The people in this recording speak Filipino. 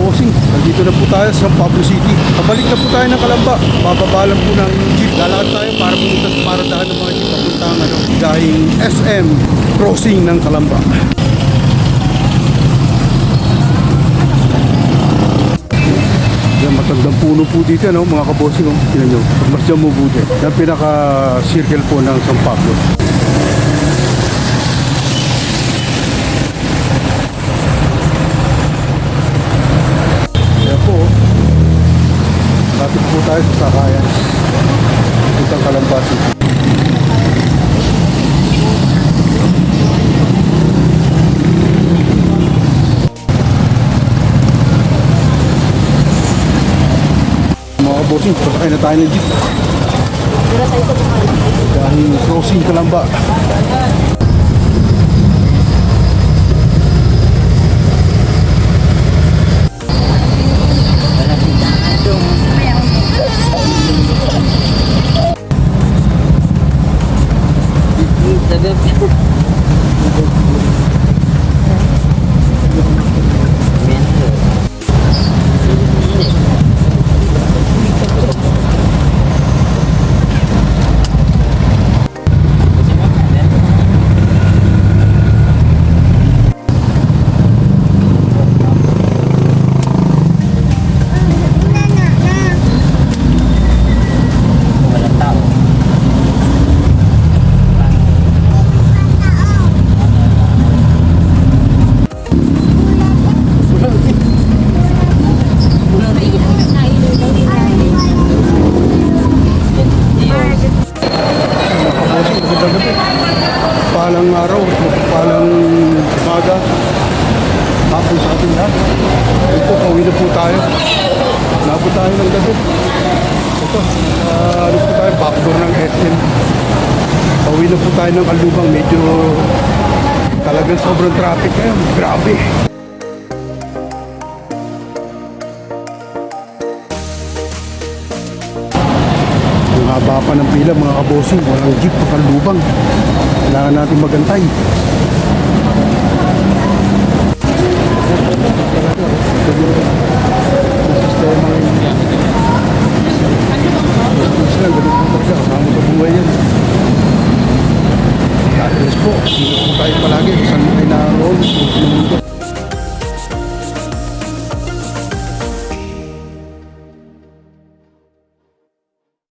bossing, nandito na po tayo sa Pablo City. Pabalik na po tayo ng Calamba. Bababa lang po ng jeep. Lalakad tayo para pumunta sa paradahan ng mga jeep papuntang dahing SM crossing ng Calamba. Yan, matandang puno po dito, no, mga kabossing. Tingnan nyo, pagmasyan mo buti. Yan pinaka-circle po ng San Pablo. Lapit po tayo sa sakayan puntang Calamba City. Mga bossing, pasakay na tayo ng jeep dahil crossing Calamba. Palang araw, palang umaga, hapon sa ating lahat. Ito, pauwi na po tayo. Nabot tayo ng gabi. Ito, ano po tayo, backdoor ng SM. Pauwi na po tayo ng Calubang. Medyo talagang sobrang traffic ngayon. Grabe. Haba pa ng pila, mga kabossing. Walang jeep pa Calubang. Kailangan natin magantay. Sistema ngayon. Sila, ganun po talaga. Kasama sa buhay yan. Address po. Dito po tayo palagi. Saan tayo naroon?